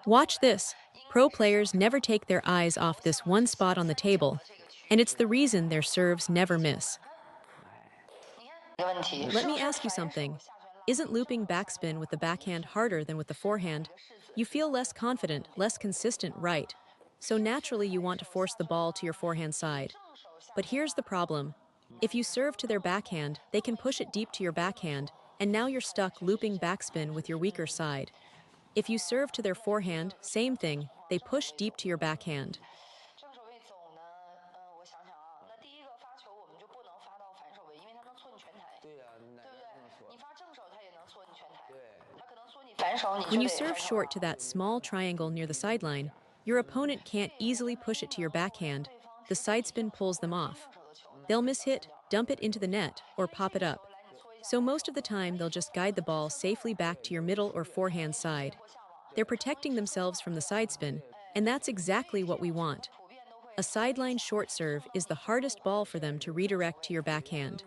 Watch this. Pro players never take their eyes off this one spot on the table, and it's the reason their serves never miss. Let me ask you something. Isn't looping backspin with the backhand harder than with the forehand? You feel less confident, less consistent, right? So naturally you want to force the ball to your forehand side. But here's the problem. If you serve to their backhand, they can push it deep to your backhand, and now you're stuck looping backspin with your weaker side. If you serve to their forehand, same thing, they push deep to your backhand. When you serve short to that small triangle near the sideline, your opponent can't easily push it to your backhand. The side spin pulls them off. They'll mishit, dump it into the net, or pop it up. So most of the time they'll just guide the ball safely back to your middle or forehand side. They're protecting themselves from the side spin, and that's exactly what we want. A sideline short serve is the hardest ball for them to redirect to your backhand.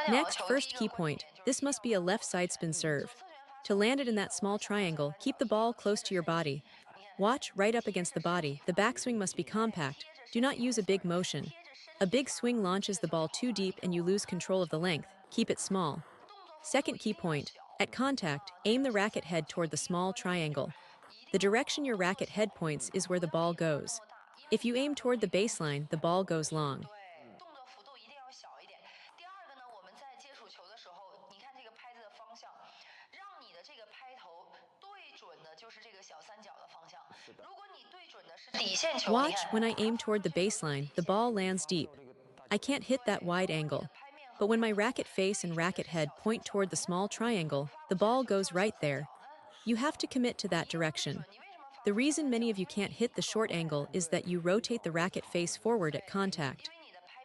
Next, first key point, this must be a left side spin serve. To land it in that small triangle, keep the ball close to your body. Watch right up against the body, the backswing must be compact, do not use a big motion. A big swing launches the ball too deep and you lose control of the length, keep it small. Second key point, at contact, aim the racket head toward the small triangle. The direction your racket head points is where the ball goes. If you aim toward the baseline, the ball goes long. Watch, when I aim toward the baseline, the ball lands deep. I can't hit that wide angle. But when my racket face and racket head point toward the small triangle, the ball goes right there. You have to commit to that direction. The reason many of you can't hit the short angle is that you rotate the racket face forward at contact.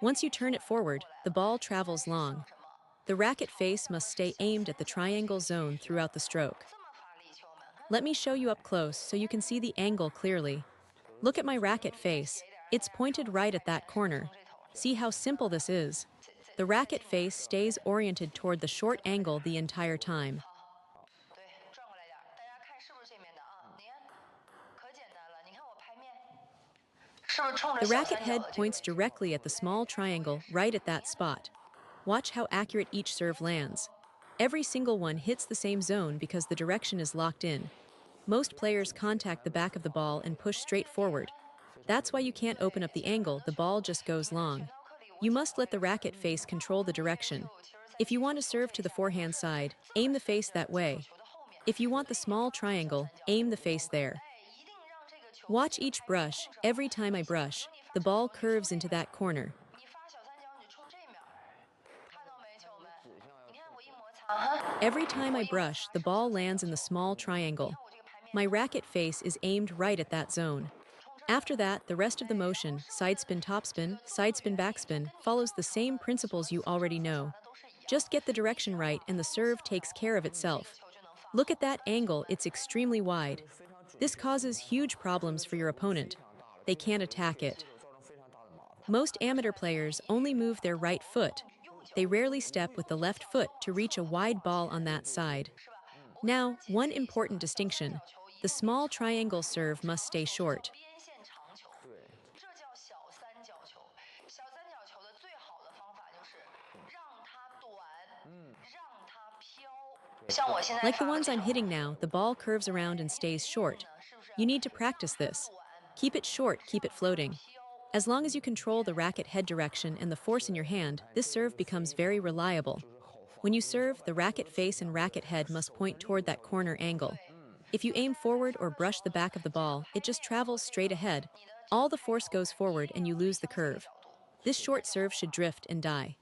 Once you turn it forward, the ball travels long. The racket face must stay aimed at the triangle zone throughout the stroke. Let me show you up close so you can see the angle clearly. Look at my racket face. It's pointed right at that corner. See how simple this is? The racket face stays oriented toward the short angle the entire time. The racket head points directly at the small triangle right at that spot. Watch how accurate each serve lands. Every single one hits the same zone because the direction is locked in. Most players contact the back of the ball and push straight forward. That's why you can't open up the angle, the ball just goes long. You must let the racket face control the direction. If you want to serve to the forehand side, aim the face that way. If you want the small triangle, aim the face there. Watch each brush. Every time I brush, the ball curves into that corner. Every time I brush, the ball lands in the small triangle. My racket face is aimed right at that zone. After that, the rest of the motion, sidespin-topspin, sidespin-backspin, follows the same principles you already know. Just get the direction right and the serve takes care of itself. Look at that angle, it's extremely wide. This causes huge problems for your opponent. They can't attack it. Most amateur players only move their right foot. They rarely step with the left foot to reach a wide ball on that side. Now, one important distinction. The small triangle serve must stay short. Like the ones I'm hitting now, the ball curves around and stays short. You need to practice this. Keep it short, keep it floating. As long as you control the racket head direction and the force in your hand, this serve becomes very reliable. When you serve, the racket face and racket head must point toward that corner angle. If you aim forward or brush the back of the ball, it just travels straight ahead. All the force goes forward and you lose the curve. This short serve should drift and die.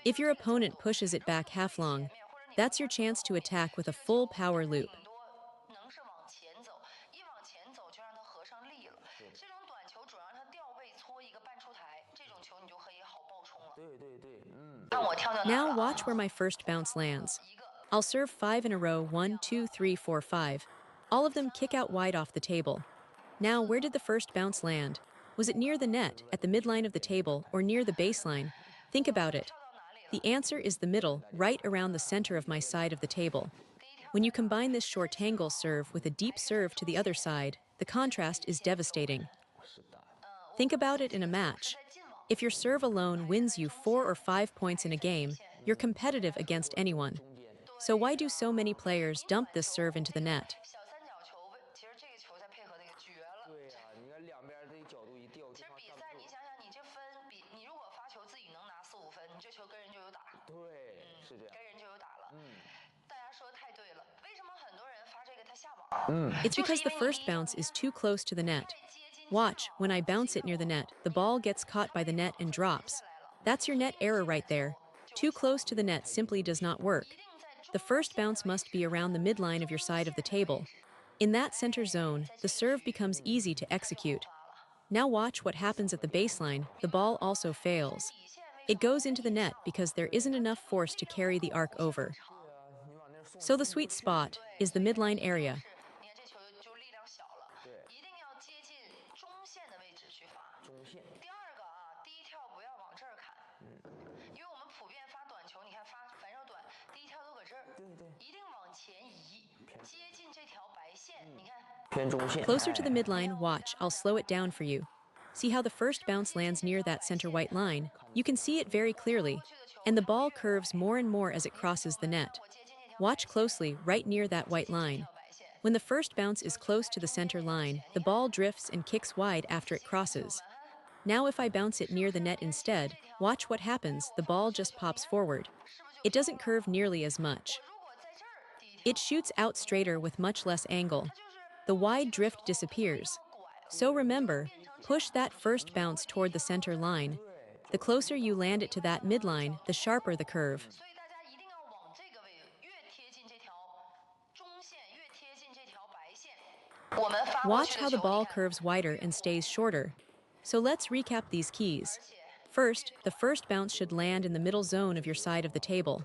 If your opponent pushes it back half long, that's your chance to attack with a full power loop. Now watch where my first bounce lands. I'll serve 5 in a row, 1, 2, 3, 4, 5. All of them kick out wide off the table. Now, where did the first bounce land? Was it near the net, at the midline of the table, or near the baseline? Think about it. The answer is the middle, right around the center of my side of the table. When you combine this short angle serve with a deep serve to the other side, the contrast is devastating. Think about it in a match. If your serve alone wins you 4 or 5 points in a game, you're competitive against anyone. So why do so many players dump this serve into the net? It's because the first bounce is too close to the net. Watch, when I bounce it near the net, the ball gets caught by the net and drops. That's your net error right there. Too close to the net simply does not work. The first bounce must be around the midline of your side of the table. In that center zone, the serve becomes easy to execute. Now watch what happens at the baseline, the ball also fails. It goes into the net because there isn't enough force to carry the arc over. So the sweet spot is the midline area. Closer to the midline, watch, I'll slow it down for you. See how the first bounce lands near that center white line? You can see it very clearly. And the ball curves more and more as it crosses the net. Watch closely, right near that white line. When the first bounce is close to the center line, the ball drifts and kicks wide after it crosses. Now if I bounce it near the net instead, watch what happens, the ball just pops forward. It doesn't curve nearly as much. It shoots out straighter with much less angle. The wide drift disappears. So remember, push that first bounce toward the center line. The closer you land it to that midline, the sharper the curve. Watch how the ball curves wider and stays shorter. So let's recap these keys. First, the first bounce should land in the middle zone of your side of the table.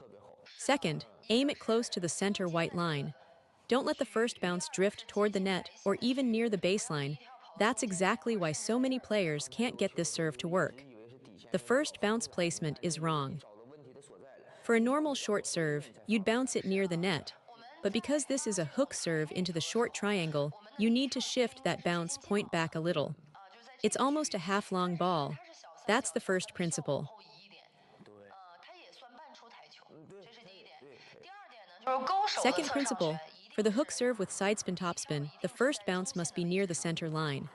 Second, aim it close to the center white line. Don't let the first bounce drift toward the net or even near the baseline. That's exactly why so many players can't get this serve to work. The first bounce placement is wrong. For a normal short serve, you'd bounce it near the net. But because this is a hook serve into the short triangle, you need to shift that bounce point back a little. It's almost a half-long ball. That's the first principle. Second principle, for the hook serve with sidespin topspin, the first bounce must be near the center line.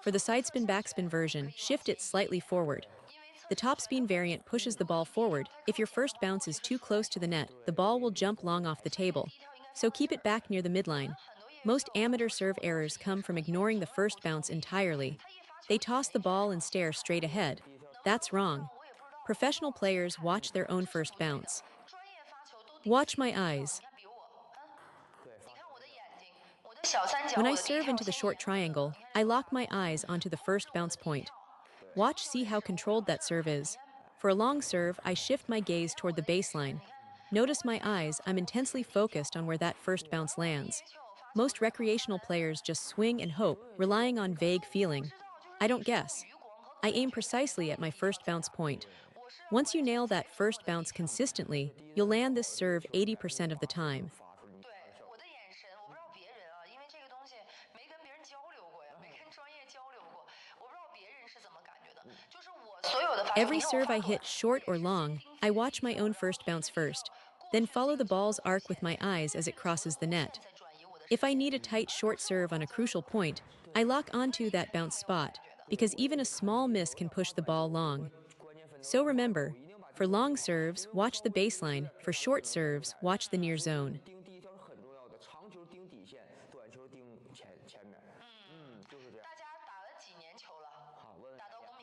For the sidespin backspin version, shift it slightly forward. The topspin variant pushes the ball forward. If your first bounce is too close to the net, the ball will jump long off the table. So keep it back near the midline. Most amateur serve errors come from ignoring the first bounce entirely. They toss the ball and stare straight ahead. That's wrong. Professional players watch their own first bounce. Watch my eyes. When I serve into the short triangle, I lock my eyes onto the first bounce point. Watch, see how controlled that serve is. For a long serve, I shift my gaze toward the baseline. Notice my eyes, I'm intensely focused on where that first bounce lands. Most recreational players just swing and hope, relying on vague feeling. I don't guess. I aim precisely at my first bounce point. Once you nail that first bounce consistently, you'll land this serve 80% of the time. Every serve I hit, short or long, I watch my own first bounce first, then follow the ball's arc with my eyes as it crosses the net. If I need a tight short serve on a crucial point, I lock onto that bounce spot, because even a small miss can push the ball long. So remember, for long serves, watch the baseline, for short serves, watch the near zone.